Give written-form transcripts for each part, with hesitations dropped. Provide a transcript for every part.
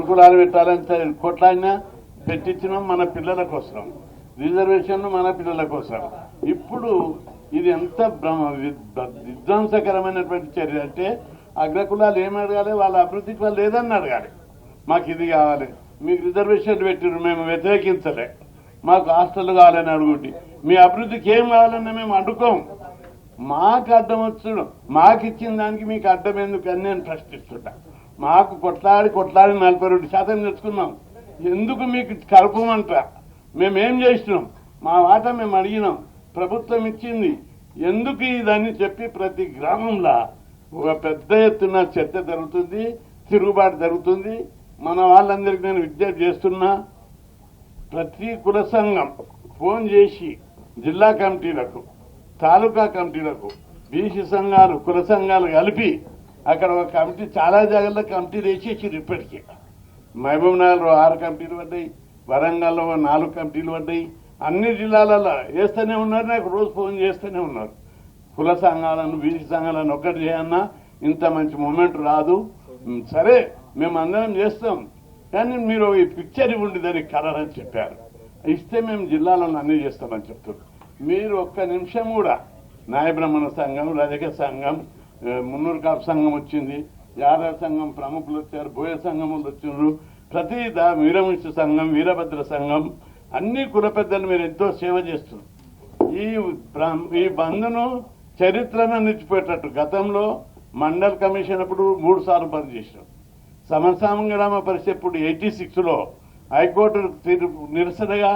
అగ్రకులాలు పెట్టాలని కొట్లాడినా పెట్టించినాం మన పిల్లల కోసం, రిజర్వేషన్లు మన పిల్లల కోసం. ఇప్పుడు ఇది ఎంత విధ్వంసకరమైనటువంటి చర్య అంటే అగ్రకులాలు ఏమి అడగాలి, వాళ్ళ అభివృద్ధికి వాళ్ళు లేదని అడగాలి. మాకు ఇది కావాలి, మీకు రిజర్వేషన్లు పెట్టిరు మేము వ్యతిరేకించలే, మాకు హాస్టల్ కావాలని అడుగుంటి, మీ అభివృద్ధికి ఏం కావాలన్నా మేము అడ్డుకోం. మాకు అడ్డం వచ్చుడు, మాకు ఇచ్చిన దానికి మీకు అడ్డం ఎందుకని నేను ప్రశ్నిస్తుంటా. మాకు కొట్లాడి 42% తెచ్చుకున్నాం, ఎందుకు మీకు కలపమంట? మేమేం చేసినాం? మా వాట మేము అడిగినాం, ప్రభుత్వం ఇచ్చింది, ఎందుకు ఇదని చెప్పి ప్రతి గ్రామంలో ఒక పెద్ద ఎత్తున చర్చ జరుగుతుంది, తిరుగుబాటు జరుగుతుంది. మన వాళ్ళందరికీ నేను విజ్ఞప్తి చేస్తున్నా, ప్రతి కుల సంఘం ఫోన్ చేసి జిల్లా కమిటీలకు, తాలూకా కమిటీలకు, బీసీ సంఘాలు, కుల సంఘాలు కలిపి అక్కడ ఒక కమిటీ, చాలా జాగాల్లో కమిటీలు వేసేసి ఇప్పటికీ. మహబూబ్ నగర్లో 6 కమిటీలు పడ్డాయి, వరంగల్లో 4 కమిటీలు పడ్డాయి. అన్ని జిల్లాలలో వేస్తూనే ఉన్నారు, నాకు రోజు ఫోన్ చేస్తూనే ఉన్నారు. కుల సంఘాలను, బీసీ సంఘాలను ఒక్కటి చేయన్నా ఇంత మంచి మూమెంట్ రాదు. సరే మేము అందరం చేస్తాం, కానీ మీరు ఈ పిక్చర్ ఇవ్వండి దానికి కలర్ అని చెప్పారు. ఇస్తే మేము జిల్లాలను అన్నీ చేస్తామని చెప్తారు. మీరు ఒక్క నిమిషం కూడా న్యాయబ్రహ్మణ సంఘం, రజక సంఘం, మున్నూరు కాపు సంఘం వచ్చింది, యాదవ సంఘం ప్రముఖులు వచ్చారు, బోయ సంఘములు వచ్చినారు, ప్రతి వీరమిష్ట సంఘం, వీరభద్ర సంఘం, అన్ని కుల పెద్దలు మీరు ఎంతో సేవ చేస్తున్నారు. ఈ బంద్ను చరిత్రను నిలిచిపోయేటట్టు గతంలో మండల్ కమిషన్ అప్పుడు 3 సార్లు బంద్ చేసినాం. సమసంగ్రామ పరిస్థితి ఇప్పుడు 86లో హైకోర్టు నిరసనగా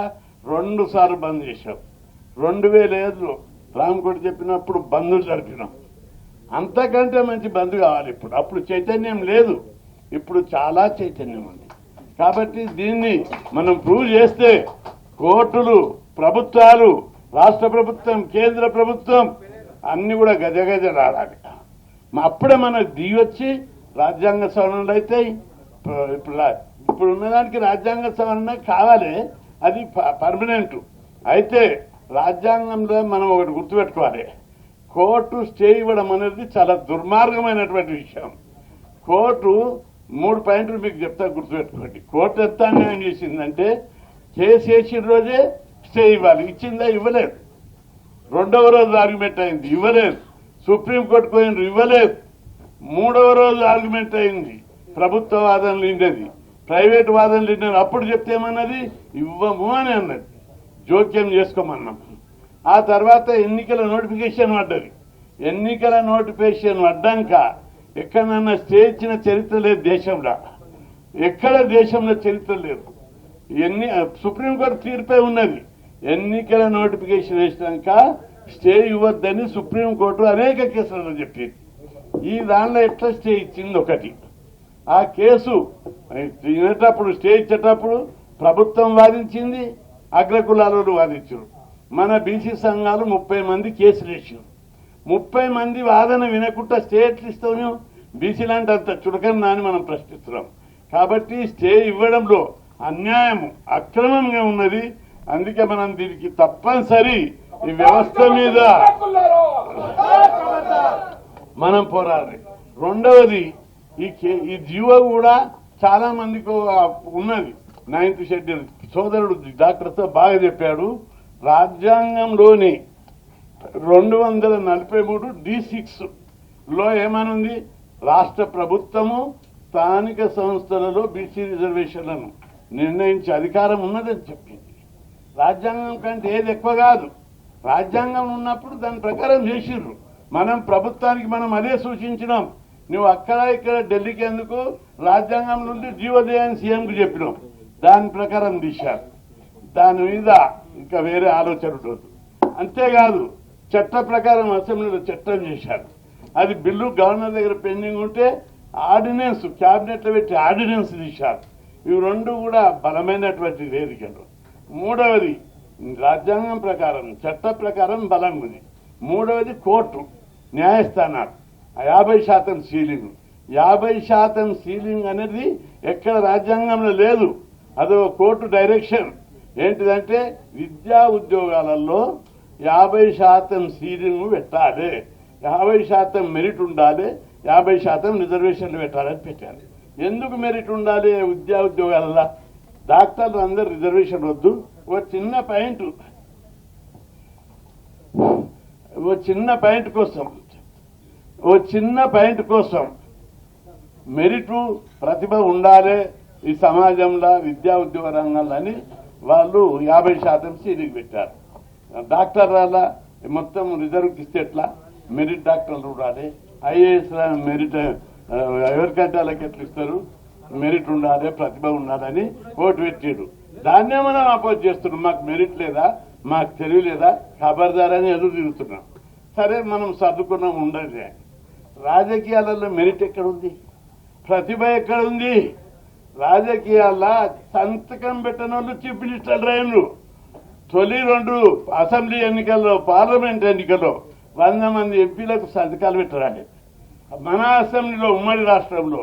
2 సార్లు బంద్ చేశాం. 2005లో రామకోటి చెప్పినప్పుడు బంద్లు జరిపినాం. అంతకంటే మంచి బంద్ కావాలి ఇప్పుడు. అప్పుడు చైతన్యం లేదు, ఇప్పుడు చాలా చైతన్యం ఉంది. కాబట్టి దీన్ని మనం ప్రూవ్ చేస్తే కోర్టులు, ప్రభుత్వాలు, రాష్ట్ర ప్రభుత్వం, కేంద్ర ప్రభుత్వం అన్ని కూడా గజగజలాడాలి. అప్పుడే మనకు దిగొచ్చి రాజ్యాంగ సవరణలు అవుతాయి. ఇప్పుడు ఉన్నదానికి రాజ్యాంగ సవరణ కావాలి, అది పర్మనెంట్. అయితే రాజ్యాంగంలో మనం ఒకటి గుర్తుపెట్టుకోవాలి, కోర్టు స్టే ఇవ్వడం అనేది చాలా దుర్మార్గమైనటువంటి విషయం. కోర్టు 3 పాయింట్లు మీకు చెప్తా, గుర్తుపెట్టుకోండి. కోర్టు ఎంత అన్యాయం చేసిందంటే కేసు వేసిన రోజే స్టే ఇవ్వాలి, ఇచ్చిందా? ఇవ్వలేదు. 2వ రోజు ఆర్గ్యుమెంట్ అయింది, ఇవ్వలేదు. సుప్రీంకోర్టు పోయినరు, ఇవ్వలేదు. 3వ రోజు ఆర్గ్యుమెంట్ అయింది, ప్రభుత్వ వాదనలు ఇండేది, ప్రైవేట్ వాదనలు ఇండేది. అప్పుడు చెప్తే ఏమన్నది? ఇవ్వము అని అన్నది, జోక్యం చేసుకోమన్నాం. ఆ తర్వాత ఎన్నికల నోటిఫికేషన్ పడ్డది. ఎన్నికల నోటిఫికేషన్ పడ్డాక ఎక్కడన్నా స్టే ఇచ్చిన చరిత్ర లేదు దేశంలో, ఎక్కడ దేశంలో చరిత్ర లేదు. సుప్రీంకోర్టు తీర్పే ఉన్నది. ఎన్నికల నోటిఫికేషన్ వేసినాక స్టే ఇవ్వద్దని సుప్రీంకోర్టు అనేక కేసులలో చెప్పింది. ఈ దానిలో ఎట్లా స్టే ఇచ్చింది ఒకటి. ఆ కేసు వినేటప్పుడు, స్టే ఇచ్చేటప్పుడు ప్రభుత్వం వాదించింది, అగ్రకులాలు వాదించారు. మన బీసీ సంఘాలు 30 మంది కేసులు వేసారు. 30 మంది వాదన వినకుండా స్టే ఎట్లు ఇస్తాము? బీసీలాంటి అంత చులకన్నా అని మనం ప్రశ్నిస్తున్నాం. కాబట్టి స్టే ఇవ్వడంలో అన్యాయము, అక్రమంగా ఉన్నది. అందుకే మనం దీనికి తప్పనిసరి ఈ వ్యవస్థ మీద మనం పోరాడాలి. రెండవది, ఈ జీవో కూడా చాలా మందికి ఉన్నది. 9th షెడ్యూల్ సోదరుడు డాక్టర్తో బాగా చెప్పాడు. రాజ్యాంగంలోని 243 D6 లో ఏమనుంది? రాష్ట్ర ప్రభుత్వము స్థానిక సంస్థలలో బీసీ రిజర్వేషన్లను నిర్ణయించే అధికారం ఉన్నదని చెప్పింది. రాజ్యాంగం కంటే ఏది ఎక్కువ కాదు. రాజ్యాంగం ఉన్నప్పుడు దాని ప్రకారం చేసిర్రు. మనం ప్రభుత్వానికి మనం అదే సూచించినాం. నువ్వు అక్కడ ఇక్కడ ఢిల్లీకి ఎందుకు, రాజ్యాంగం నుండి జీవోదయాన్ని సీఎంకు చెప్పినాం, దాని ప్రకారం తీశారు. దాని మీద ఇంకా వేరే ఆలోచన ఉండదు. అంతేకాదు, చట్ట ప్రకారం అసెంబ్లీలో చట్టం చేశారు. అది బిల్లు గవర్నర్ దగ్గర పెండింగ్ ఉంటే ఆర్డినెన్స్, క్యాబినెట్లో పెట్టి ఆర్డినెన్స్ తీశారు. ఇవి 2 కూడా బలమైనటువంటి వేదికలు. మూడవది, రాజ్యాంగం ప్రకారం, చట్ట ప్రకారం బలంగా ఉంది. మూడవది, కోర్టు, న్యాయస్థానాలు 50% సీలింగ్. 50% సీలింగ్ అనేది ఎక్కడ రాజ్యాంగంలో లేదు. అదో కోర్టు డైరెక్షన్. ఏంటిదంటే విద్యా ఉద్యోగాలలో 50% సీలింగ్ పెట్టాలి, 50% మెరిట్ ఉండాలి, 50% రిజర్వేషన్లు పెట్టాలని పెట్టారు. ఎందుకు మెరిట్ ఉండాలి ఉద్యోగాలలో? డాక్టర్లు అందరు రిజర్వేషన్ వద్దు. ఓ చిన్న పాయింట్ కోసం మెరిట్ ప్రతిభ ఉండాలి ఈ సమాజంలో, విద్యా ఉద్యోగ రంగంలో అని వాళ్ళు 50% సీలింగ్ పెట్టారు. డాక్టర్ల మొత్తం రిజర్వ్కి ఇస్తే ఎట్లా? మెరిట్ డాక్టర్లు ఉండాలి. ఐఏఎస్ మెరిట్ ఎవరికంటే వాళ్ళకి ఎట్లా ఇస్తారు? మెరిట్ ఉండాలి, ప్రతిభ ఉండాలని ఓటు పెట్టాడు. దాన్నే మనం అపోజ్ చేస్తున్నాం. మాకు మెరిట్ లేదా, మాకు తెలివి లేదా, ఖబర్దారని ఎదురు తిరుగుతున్నాం. సరే మనం సర్దుకున్నాం ఉండదు. రాజకీయాలలో మెరిట్ ఎక్కడుంది? ప్రతిభ ఎక్కడుంది? రాజకీయాల్లో సంతకం పెట్టిన వాళ్ళు చీఫ్ మినిస్టర్లు అయ్యారు. తొలి 2 అసెంబ్లీ ఎన్నికల్లో, పార్లమెంట్ ఎన్నికల్లో 100 మంది ఎంపీలకు సంతకాలు పెట్టరాలి. మన అసెంబ్లీలో ఉమ్మడి రాష్ట్రంలో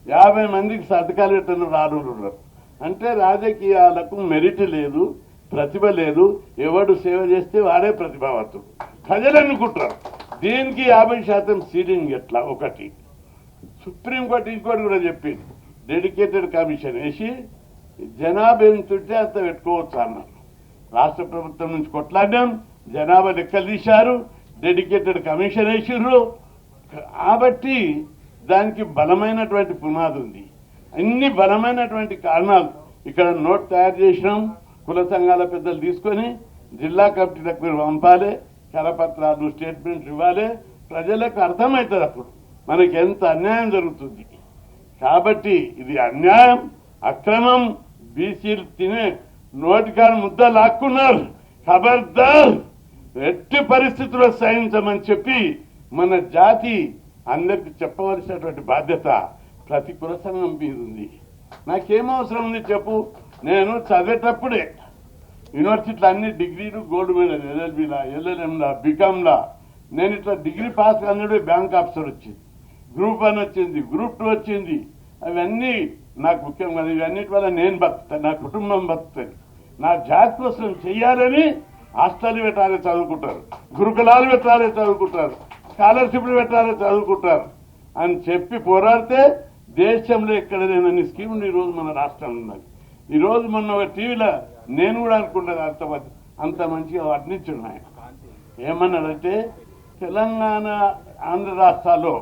50 మందికి సంతకాలు పెట్టిన రానున్నారు. అంటే రాజకీయాలకు మెరిట్ లేదు, ప్రతిభ లేదు. ఎవడు సేవ చేస్తే వాడే ప్రతిభావంతుడు ప్రజలు అనుకుంటారు. దీనికి 50% సీలింగ్ ఎట్లా? ఒకటి సుప్రీంకోర్టు ఇంకోటి కూడా చెప్పింది, డెడికేటెడ్ కమిషన్ వేసి జనాభా ఎంతుంటే అంత పెట్టుకోవచ్చు అన్నారు. రాష్ట్ర ప్రభుత్వం నుంచి కొట్లాడాం, జనాభా లెక్కలు తీశారు, డెడికేటెడ్ కమిషన్ వేసిర్రు. కాబట్టి దానికి బలమైనటువంటి పునాది ఉంది. అన్ని బలమైనటువంటి కారణాలు. ఇక్కడ నోట్ తయారు చేసినాం, కుల సంఘాల పెద్దలు తీసుకొని జిల్లా కమిటీలకు మీరు పంపాలి, కరపత్రాలు, స్టేట్మెంట్స్ ఇవ్వాలి. ప్రజలకు అర్థమవుతుంది అప్పుడు మనకి ఎంత అన్యాయం జరుగుతుంది. కాబట్టి ఇది అన్యాయం, అక్రమం. బీసీలు తినే నోటికాడ ముద్ద లాక్కున్నారు. ఖబర్దార్, ఎట్టి పరిస్థితుల్లో సహించమని చెప్పి మన జాతి అందరికి చెప్పవలసినటువంటి బాధ్యత ప్రతి కుల సంఘం మీద ఉంది. నాకేం అవసరం ఉంది చెప్పు? నేను చదివేటప్పుడే యూనివర్సిటీలో అన్ని డిగ్రీలు గోల్డ్ మెడల్, ఎల్ఎల్బీలా, ఎల్ఎల్ఎంలా, బీకామ్లా. నేను ఇట్లా డిగ్రీ పాస్ కానిడే బ్యాంక్ ఆఫీసర్ వచ్చింది, గ్రూప్ 1 వచ్చింది, గ్రూప్ 2 వచ్చింది. అవన్నీ నాకు ముఖ్యం కాదు. ఇవన్నిటి వల్ల నేను బతుకుతాను, నా కుటుంబం బతుకుతుంది. నా జాతి కోసం చెయ్యాలని హాస్టల్ పెట్టాలి చదువుకుంటారు, గురుకులాలు పెట్టాలి చదువుకుంటారు, స్కాలర్షిప్లు పెట్టాలి చదువుకుంటారు అని చెప్పి పోరాడితే దేశంలో ఎక్కడ లేనన్ని స్కీములు ఈరోజు మన రాష్ట్రంలో ఉన్నది. ఈరోజు మొన్న ఒక టీవీలో నేను కూడా అనుకుంటాను అంత మంచిగా వర్ణించున్నాయి. ఏమన్నాడంటే తెలంగాణ, ఆంధ్ర రాష్ట్రాల్లో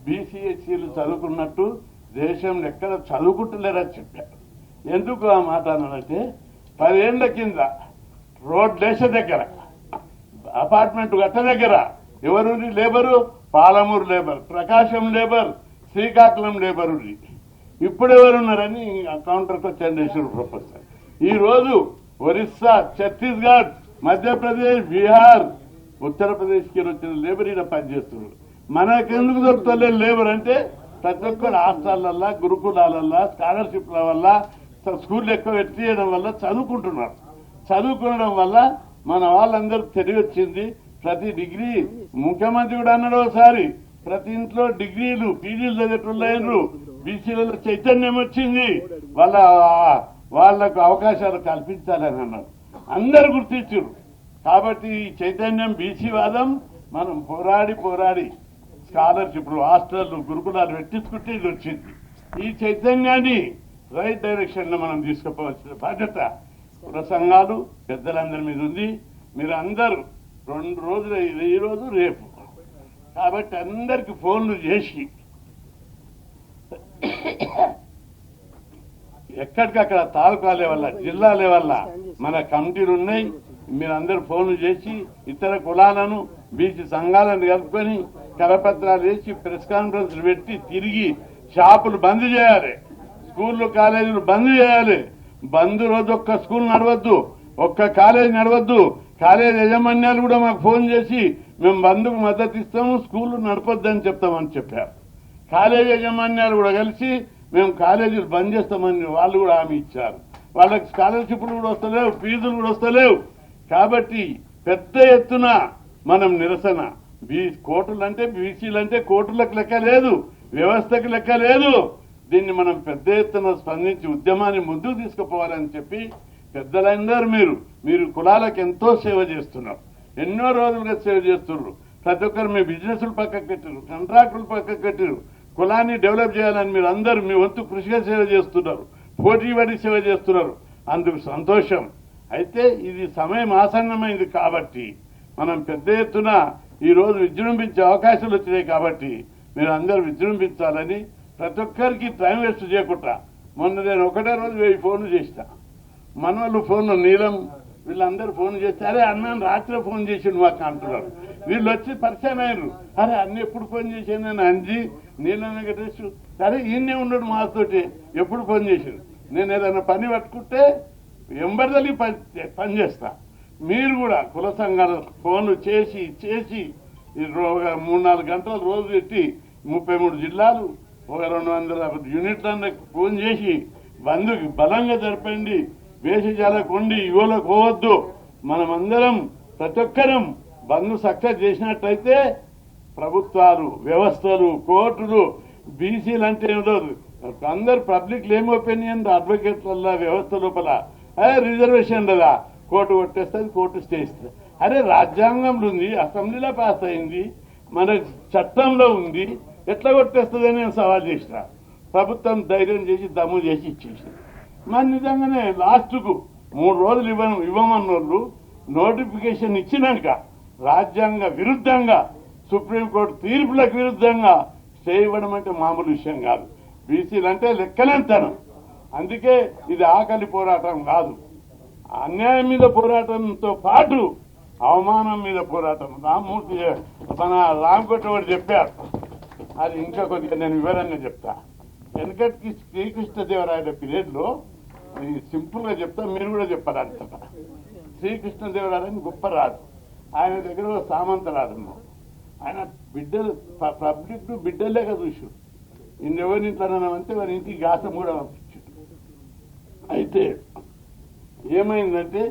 బీసీఎస్సీలు చదువుకున్నట్టు దేశంలో ఎక్కడ చదువుకుంటలేరని చెప్పారు. ఎందుకు ఆ మాట అన్నాడంటే 10 ఏళ్ల కింద రోడ్లేస దగ్గర, అపార్ట్మెంట్ గట్ట దగ్గర ఎవరు లేబరు? పాలమూరు లేబర్, ప్రకాశం లేబర్, శ్రీకాకుళం లేబర్ ఉంది. ఇప్పుడు ఎవరున్నారని కౌంటర్కి చంద్రేశ్వర ప్రొఫెసర్. ఈరోజు ఒరిస్సా, ఛత్తీస్గఢ్, మధ్యప్రదేశ్, బీహార్, ఉత్తరప్రదేశ్కి వచ్చిన లేబర్ ఈడ పనిచేస్తున్నారు. మనకెందుకు దొరుకుతలే లేబర్ అంటే ప్రతి ఒక్కరు హాస్టళ్లల్లా, గురుకులాలల్లా, స్కాలర్షిప్ల వల్ల, స్కూల్ ఎక్కువ పెట్టేయడం వల్ల చదువుకుంటున్నారు. చదువుకోవడం వల్ల మన వాళ్ళందరూ తెలివి వచ్చింది. ప్రతి డిగ్రీ, ముఖ్యమంత్రి కూడా అన్నాడు ఒకసారి, ప్రతి ఇంట్లో డిగ్రీలు, పీజీలు చదివేటోళ్ళు బీసీలలో చైతన్యం వచ్చింది, వాళ్లకు అవకాశాలు కల్పించాలని అన్నాడు. అందరు గుర్తించారు. కాబట్టి ఈ చైతన్యం, బీసీ వాదం మనం పోరాడి స్కాలర్షిప్లు, హాస్టళ్లు, గురుకులాలు పెట్టించుకుంటే ఇది వచ్చింది. ఈ చైతన్యాన్ని రైట్ డైరెక్షన్ లో మనం తీసుకుపోవాల్సిన బాధ్యత కుల సంఘాలు పెద్దలందరి మీద ఉంది. మీరు అందరూ 2 రోజులు, ఈ రోజు రేపు, కాబట్టి అందరికి ఫోన్లు చేసి ఎక్కడికక్కడ తాలూకా లెవెల్ల, జిల్లా లెవెల్ల మన కమిటీలు ఉన్నాయి. మీరందరూ ఫోన్లు చేసి ఇతర కులాలను, బీసీ సంఘాలను కలుపుకొని కరపత్రాలు వేసి ప్రెస్ కాన్ఫరెన్స్లు పెట్టి తిరిగి షాపులు బంద్ చేయాలి, స్కూళ్ళు, కాలేజీలు బంద్ చేయాలి. బంద్ రోజు ఒక్క స్కూల్ నడవద్దు, ఒక్క కాలేజీ నడవద్దు. కాలేజీ యాజమాన్యాలు కూడా మాకు ఫోన్ చేసి మేము బంద్కు మద్దతు ఇస్తాము, స్కూళ్ళు నడపొద్దని చెప్తామని చెప్పారు. కాలేజీ యాజమాన్యాలు కూడా కలిసి మేము కాలేజీలు బంద్ చేస్తామని వాళ్ళు కూడా హామీ ఇచ్చారు. వాళ్ళకి స్కాలర్షిప్లు కూడా వస్తలేవు, ఫీజులు కూడా వస్తలేవు. కాబట్టి పెద్ద ఎత్తున మనం నిరసన, కోర్టులు అంటే, బీసీలు అంటే కోర్టులకు లెక్క లేదు, వ్యవస్థకు లెక్క లేదు. దీన్ని మనం పెద్ద ఎత్తున స్పందించి ఉద్యమాన్ని ముందుకు తీసుకుపోవాలని చెప్పి పెద్దలందరూ మీరు కులాలకు ఎంతో సేవ చేస్తున్నారు, ఎన్నో రోజులుగా సేవ చేస్తున్నారు. ప్రతి ఒక్కరు మీ బిజినెస్లు పక్కకు పెట్టారు, కాంట్రాక్టులు పక్కకు పెట్టారు, కులాన్ని డెవలప్ చేయాలని మీరు అందరూ మీ వంతు కృషిగా సేవ చేస్తున్నారు, పోటీ పడి సేవ చేస్తున్నారు, అందుకు సంతోషం. అయితే ఇది సమయం ఆసన్నమైంది కాబట్టి మనం పెద్ద ఎత్తున ఈరోజు విజృంభించే అవకాశాలు వచ్చినాయి కాబట్టి మీరు అందరూ విజృంభించాలని ప్రతి ఒక్కరికి టైం వేస్ట్ చేయకుండా మొన్న నేను ఒకటే రోజు 1000 ఫోన్లు చేసిన మనవాళ్ళు ఫోన్లు నీలం వీళ్ళందరూ ఫోన్ చేస్తే అరే అన్నాను రాత్రి ఫోన్ చేసిండు మాకు అంటున్నారు. వీళ్ళు వచ్చి పరిచయం అయ్యారు. అరే అన్న ఎప్పుడు ఫోన్ చేశాను నేను అంజి నీలం వెంకటేష్ సరే ఈయనే ఉన్నాడు మాతోటి ఎప్పుడు ఫోన్ చేసిండు. నేను ఏదైనా పని పట్టుకుంటే ఎంబర్దలి పని చేస్తా. మీరు కూడా కుల సంఘాలు ఫోన్లు చేసి 3-4 గంటలు రోజు పెట్టి 33 జిల్లాలు 200 యూనిట్లకు ఫోన్ చేసి బంధుకి బలంగా జరపండి, వేషజాలకు ఉండి యువలకు పోవద్దు. మనమందరం ప్రతి ఒక్కరం బంధు సక్సెస్ చేసినట్టయితే ప్రభుత్వాలు వ్యవస్థలు కోర్టులు బీసీలు అంటే ఏదో అందరు పబ్లిక్ ఏం ఒపీనియన్ అడ్వకేట్ల వ్యవస్థ లోపల అరే రిజర్వేషన్ కదా కోర్టు కొట్టేస్తుంది, కోర్టు స్టే ఇస్తుంది. అరే రాజ్యాంగంలో ఉంది, అసెంబ్లీలో పాస్ అయింది, మన చట్టంలో ఉంది, ఎట్లా కొట్టేస్తుందని నేను సవాల్ చేసిన. ప్రభుత్వం ధైర్యం చేసి దమ్ము చేసి ఇచ్చేసి మరి నిజంగానే లాస్ట్కు 3 రోజులు ఇవ్వమన్నోళ్ళు నోటిఫికేషన్ ఇచ్చినాక రాజ్యాంగ విరుద్ధంగా సుప్రీంకోర్టు తీర్పులకు విరుద్ధంగా స్టే ఇవ్వడం అంటే మామూలు విషయం కాదు. బీసీలు అంటే లెక్కలేంతనం. అందుకే ఇది ఆకలి పోరాటం కాదు, అన్యాయం మీద పోరాటంతో పాటు అవమానం మీద పోరాటం. రామ్మూర్తి మన రామకోటవాడు చెప్పారు, అది ఇంకా కొద్దిగా నేను వివరంగా చెప్తా. వెనకటికి శ్రీకృష్ణదేవరాయల పీరియడ్లో సింపుల్గా చెప్తా, మీరు కూడా చెప్పారంట. శ్రీకృష్ణదేవరాయలని గొప్ప రాజు, ఆయన దగ్గర సామంత రాజమ్మ, ఆయన బిడ్డలు పబ్లిక్ బిడ్డలేక చూసు ఎవరిని ఇంట్లోనంటే వారి ఇంటికి గాసం కూడా పంపించాడు. అయితే ఏమైందంటే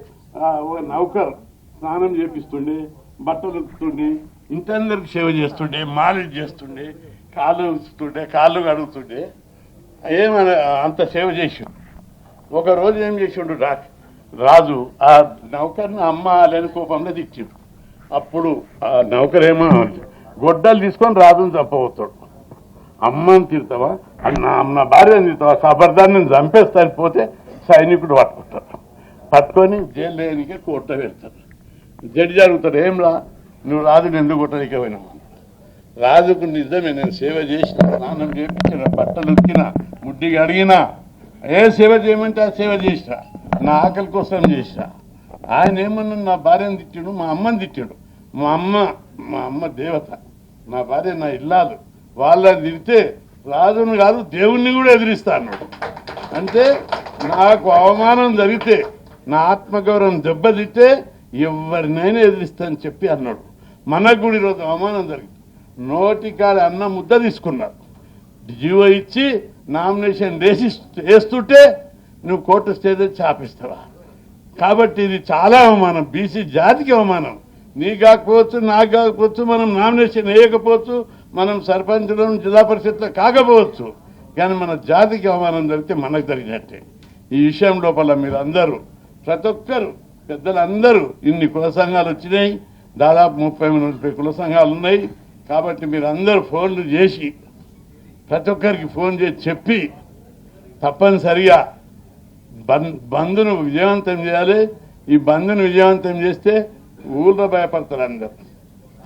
ఒక నౌకర్ స్నానం చేపిస్తుండే, బట్టలు ఉతుకుతుండే, ఇంటందరికి సేవ చేస్తుండే, మాలిష్ చేస్తుండే, కాళ్ళు ఉతుకుతుండే, కాళ్ళు కడుగుతుండే, ఏమన అంత సేవ చేసిండు. ఒక రోజు ఏం చేసిండు రాజు ఆ నౌకర్ని అమ్మ లేని కోపంలో తిట్టిండు. అప్పుడు ఆ నౌకరేమో గొడ్డలు తీసుకొని రాజుని చంపబోతాడు. అమ్మని తిడతావా, నా భార్యని తిడతావా, ఖబర్దాన్ని నేను చంపేస్తాను. పోతే సైనికుడు పట్టుకొని జైలు లేనికే కోర్టులో వెళ్తారు. జడ్జి అడుగుతాడు, ఏంలా నువ్వు రాజుని ఎందుకు కొట్టడానికి పోయినావు? రాజుకు నిజమే నేను సేవ చేసిన, స్నానం చేయించిన, బట్టలు ఉతికిన, ముడ్డిగా అడిగినా, ఏ సేవ చేయమంటే ఆ సేవ చేసిన, నా ఆకలి కోసం చేసిన. ఆయన ఏమన్నా నా భార్యను తిట్టాడు, మా అమ్మని తిట్టాడు. మా అమ్మ దేవత, నా భార్య నా ఇల్లాలు, వాళ్ళని తిడితే రాజును కాదు దేవుణ్ణి కూడా ఎదిరిస్తా అన్నాడు. అంటే నాకు అవమానం జరిగితే, నా ఆత్మగౌరవం దెబ్బతిట్టే ఎవరినైనా ఎదిరిస్తానని చెప్పి అన్నాడు. మనకు కూడా ఈరోజు అవమానం జరిగింది. నోటికాడ అన్న ముద్ద తీసుకున్నారు, జీవో ఇచ్చి నామినేషన్ వేస్తుంటే నువ్వు కోర్టు స్టేజ్ చాపిస్తావా? కాబట్టి ఇది చాలా అవమానం, బీసీ జాతికి అవమానం. నీకు కాకపోవచ్చు, నాకు కాకపోవచ్చు, మనం నామినేషన్ వేయకపోవచ్చు, మనం సర్పంచ్లో జిల్లా పరిషత్లో కాకపోవచ్చు, కానీ మన జాతికి అవమానం జరిగితే మనకు జరిగినట్టే. ఈ విషయం లోపల మీరు అందరూ ప్రతి ఒక్కరు పెద్దలందరూ ఇన్ని కుల సంఘాలు వచ్చినాయి, దాదాపు 30-40 కుల సంఘాలు ఉన్నాయి. కాబట్టి మీరు అందరూ ఫోన్లు చేసి ప్రతి ఒక్కరికి ఫోన్ చేసి చెప్పి తప్పనిసరిగా బంద్ను విజయవంతం చేయాలి. ఈ బంద్ను విజయవంతం చేస్తే ఊళ్ళో భయపడతారు, అందరు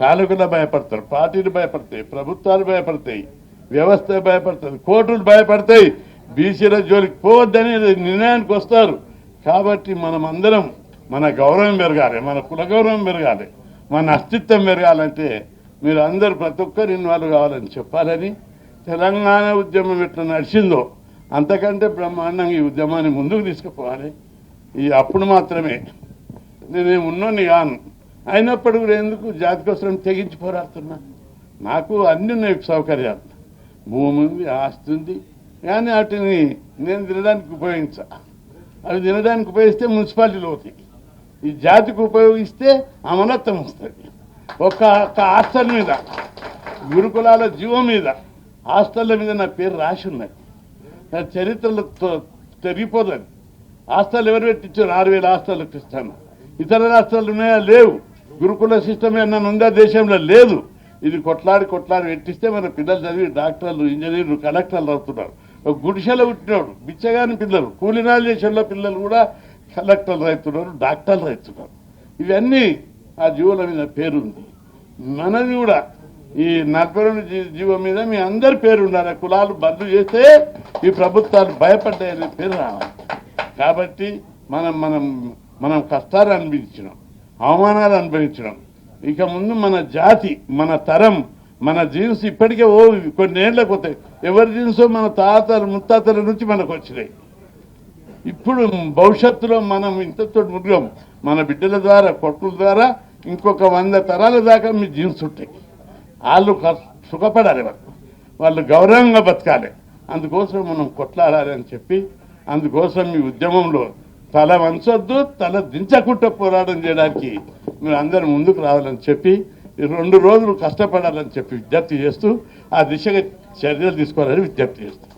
తాలూకులో భయపడతారు, పార్టీలు భయపడతాయి, ప్రభుత్వాలు భయపడతాయి, వ్యవస్థ భయపడుతుంది, కోర్టులు భయపడతాయి. బీసీల జోలికి పోవద్దనే నిర్ణయానికి వస్తారు. కాబట్టి మనం అందరం మన గౌరవం పెరగాలి, మన కుల గౌరవం పెరగాలి, మన అస్తిత్వం పెరగాలంటే మీరు అందరూ ప్రతి ఒక్కరు ఇన్వాల్వ్ కావాలని చెప్పాలని. తెలంగాణ ఉద్యమం ఎట్లా నడిచిందో అంతకంటే బ్రహ్మాండంగా ఈ ఉద్యమాన్ని ముందుకు తీసుకుపోవాలి. అప్పుడు మాత్రమే నేనేమున్నోని కాను, అయినప్పుడు కూడా ఎందుకు జాతి కోసం తెగించి పోరాడుతున్నా. నాకు అన్ని ఉన్నాయి సౌకర్యాలు, భూమి ఉంది, ఆస్తి ఉంది, కానీ వాటిని నేను తినడానికి ఉపయోగించా. అవి తినడానికి ఉపయోగిస్తే మున్సిపాలిటీలు అవుతాయి. ఈ జాతికి ఉపయోగిస్తే అమలత్వం వస్తుంది. ఒక్క హాస్టల్ మీద, గురుకులాల జీవం మీద, హాస్టళ్ల మీద నా పేరు రాసి ఉన్నది. నా చరిత్రలో తెగిపోతుంది. హాస్టల్ ఎవరు పెట్టించారు? 6000 హాస్టల్ ఇస్తాను. ఇతర రాష్ట్రాలు ఉన్నాయా? లేవు. గురుకుల సిస్టమ్ ఏమన్నా ఉందా? దేశంలో లేదు. ఇది కొట్లాడి పెట్టిస్తే మన పిల్లలు చదివి డాక్టర్లు, ఇంజనీర్లు, కలెక్టర్లు అవుతున్నారు. ఒక గుడిసెలో పుట్టినాడు బిచ్చగాని పిల్లలు, కూలినాలు చేసేళ్ళ పిల్లలు కూడా కలెక్టర్లు అవుతున్నారు, డాక్టర్లు అవుతున్నారు. ఇవన్నీ ఆ జీవుల మీద పేరుంది. మనది కూడా ఈ 42 జీవం మీద మీ అందరి పేరు ఉండాలి. కులాలు బంద్ చేస్తే ఈ ప్రభుత్వాలు భయపడ్డాయనే పేరు రావాలి. కాబట్టి మనం కష్టాలు అనిపించినాం, అవమానాలు అనుభవించినాం. ఇక ముందు మన జాతి, మన తరం, మన జీన్స్ ఇప్పటికే కొన్నేళ్లకు పోతాయి. ఎవరి జీన్సో మన తాతలు ముత్తాతల నుంచి మనకు వచ్చినాయి. ఇప్పుడు భవిష్యత్తులో మనం ఇంతతో ముగ్గురం మన బిడ్డల ద్వారా, కొట్టుల ద్వారా ఇంకొక 100 తరాల దాకా మీ జీన్స్ ఉంటాయి. వాళ్ళు సుఖపడాలి, వాళ్ళు గౌరవంగా బతకాలి. అందుకోసం మనం కొట్లాడాలి అని చెప్పి, అందుకోసం మీ ఉద్యమంలో తల వంచొద్దు, తల దించకుండా పోరాటం చేయడానికి మీరు అందరూ ముందుకు రావాలని చెప్పి 2 రోజులు కష్టపడాలని చెప్పి విజ్ఞప్తి చేస్తూ ఆ దిశగా చర్యలు తీసుకోవాలని విజ్ఞప్తి చేస్తాం.